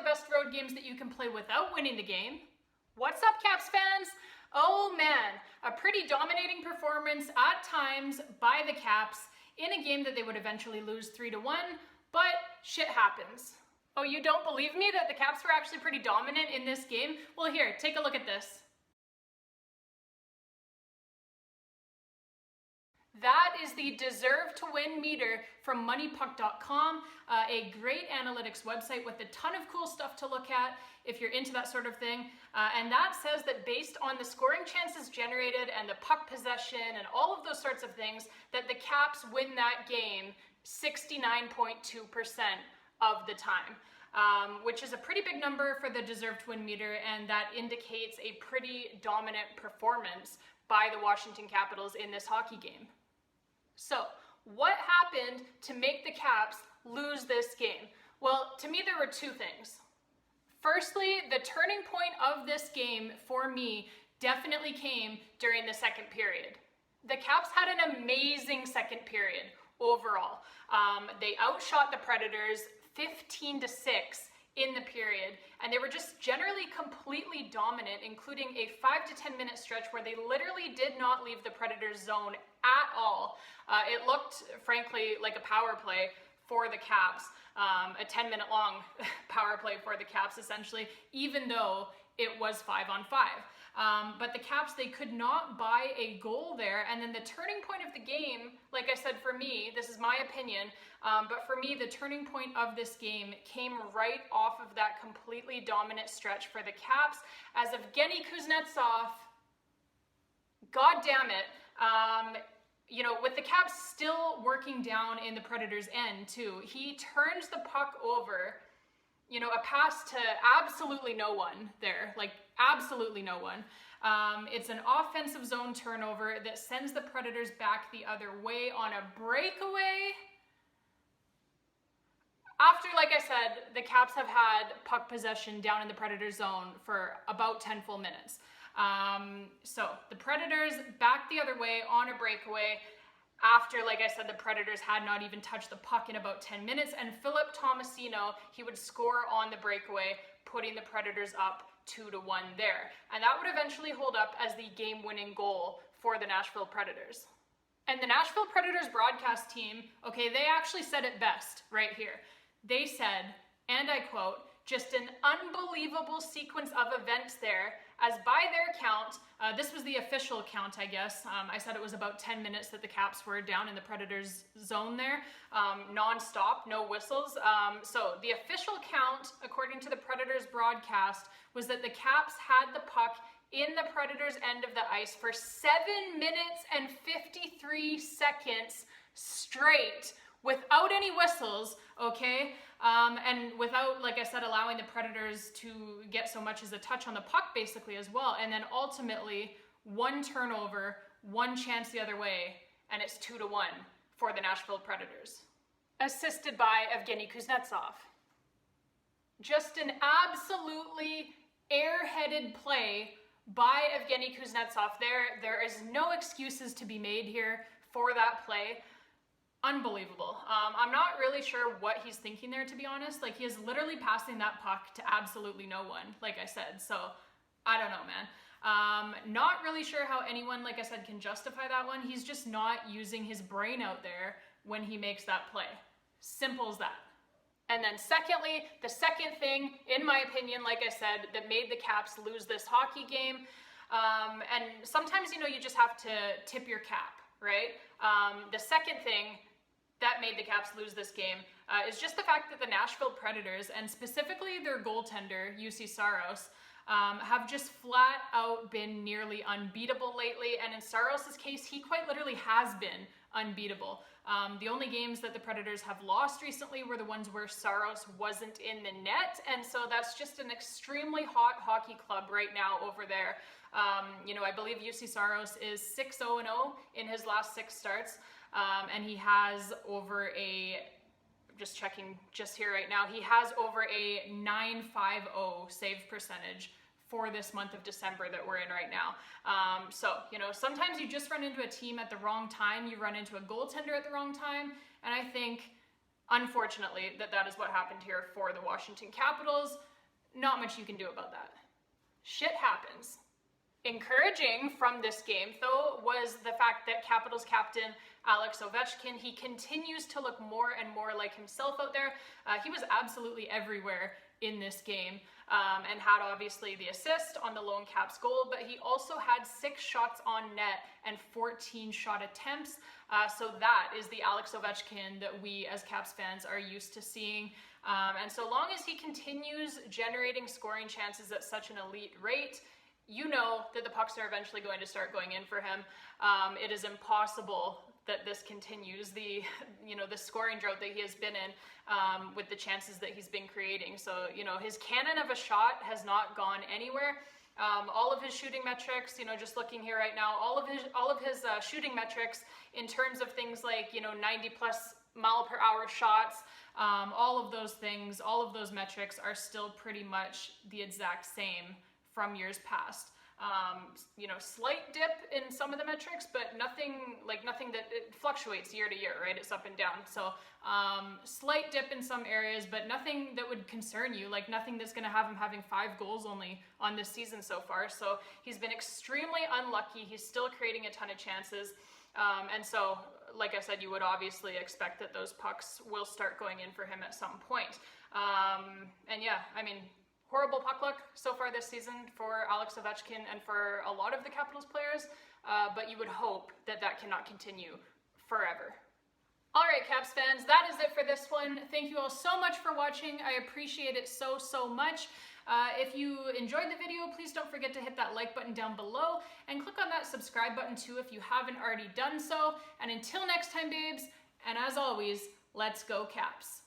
best road games that you can play without winning the game. What's up, Caps fans? Oh man, a pretty dominating performance at times by the Caps in a game that they would eventually lose 3-1, but shit happens. Oh, you don't believe me that the Caps were actually pretty dominant in this game? Well, here, take a look at this. That is the Deserve to Win meter from MoneyPuck.com, a great analytics website with a ton of cool stuff to look at if you're into that sort of thing. And that says that based on the scoring chances generated and the puck possession and all of those sorts of things, that the Caps win that game 69.2% of the time, which is a pretty big number for the Deserve to Win meter, and that indicates a pretty dominant performance by the Washington Capitals in this hockey game. So, what happened to make the Caps lose this game? Well, to me, there were two things. Firstly, the turning point of this game for me definitely came during the second period. The Caps had an amazing second period overall. They outshot the Predators 15-6 in the period, and they were just generally completely dominant, including a 5 to 10 minute stretch where they literally did not leave the Predators zone at all. It looked, frankly, like a power play for the Caps, a 10-minute long power play for the Caps, essentially, even though it was 5-on-5. But the Caps, they could not buy a goal there, and then the turning point of the game, like I said, for me, this is my opinion, but for me, the turning point of this game came right off of that completely dominant stretch for the Caps, as Evgeny Kuznetsov, god damn it, with the Caps still working down in the Predators' end too, he turns the puck over, a pass to absolutely no one there, like absolutely no one. It's an offensive zone turnover that sends the Predators back the other way on a breakaway. After, like I said, the Caps have had puck possession down in the Predators' zone for about 10 full minutes. So the Predators back the other way on a breakaway after, like I said, the Predators had not even touched the puck in about 10 minutes, and Philip Tomasino, he would score on the breakaway, putting the Predators up 2-1 there. And that would eventually hold up as the game-winning goal for the Nashville Predators. And the Nashville Predators broadcast team, okay, they actually said it best right here. They said, and I quote, "Just an unbelievable sequence of events there, as by their count," this was the official count, I guess. I said it was about 10 minutes that the Caps were down in the Predators' zone there, non-stop, no whistles. So the official count, according to the Predators broadcast, was that the Caps had the puck in the Predators' end of the ice for 7 minutes and 53 seconds straight, without any whistles, okay? And without, like I said, allowing the Predators to get so much as a touch on the puck, basically, as well. And then ultimately, one turnover, one chance the other way, and it's 2-1 for the Nashville Predators. Assisted by Evgeny Kuznetsov. Just an absolutely airheaded play by Evgeny Kuznetsov. There is no excuses to be made here for that play. Unbelievable. I'm not really sure what he's thinking there, to be honest. Like, he is literally passing that puck to absolutely no one, like I said. So, I don't know, man. Not really sure how anyone, like I said, can justify that one. He's just not using his brain out there when he makes that play. Simple as that. And then secondly, the second thing, in my opinion, like I said, that made the Caps lose this hockey game, and sometimes, you just have to tip your cap, right? The second thing that made the Caps lose this game is just the fact that the Nashville Predators, and specifically their goaltender, Juuse Saros, have just flat out been nearly unbeatable lately, and in Saros' case, he quite literally has been unbeatable. The only games that the Predators have lost recently were the ones where Saros wasn't in the net, and so that's just an extremely hot hockey club right now over there. I believe Juuse Saros is 6-0-0 in his last 6 starts, and he has over just checking just here right now, he has over a 9.50 save percentage for this month of December that we're in right now. So, sometimes you just run into a team at the wrong time, you run into a goaltender at the wrong time, and I think, unfortunately, that is what happened here for the Washington Capitals. not much you can do about that. Shit happens. Encouraging from this game, though, was the fact that Capitals captain Alex Ovechkin, he continues to look more and more like himself out there. He was absolutely everywhere in this game, and had obviously the assist on the lone Caps goal, but he also had 6 shots on net and 14 shot attempts. So that is the Alex Ovechkin that we as Caps fans are used to seeing. And so long as he continues generating scoring chances at such an elite rate, you know that the pucks are eventually going to start going in for him. It is impossible that this continues, the scoring drought that he has been in, with the chances that he's been creating. So, his cannon of a shot has not gone anywhere. All of his shooting metrics, just looking here right now, all of his shooting metrics in terms of things like, 90 plus mile per hour shots, all of those things, all of those metrics are still pretty much the exact same from years past. Slight dip in some of the metrics, but nothing that it fluctuates year to year, right? It's up and down. So slight dip in some areas, but nothing that would concern you, like nothing that's going to have him having 5 goals only on this season so far. So he's been extremely unlucky. He's still creating a ton of chances. And so, like I said, you would obviously expect that those pucks will start going in for him at some point. And yeah, horrible puck luck so far this season for Alex Ovechkin and for a lot of the Capitals players, but you would hope that that cannot continue forever. All right, Caps fans, that is it for this one. Thank you all so much for watching. I appreciate it so much. If you enjoyed the video, please don't forget to hit that like button down below and click on that subscribe button too if you haven't already done so. And until next time, babes, and as always, let's go Caps.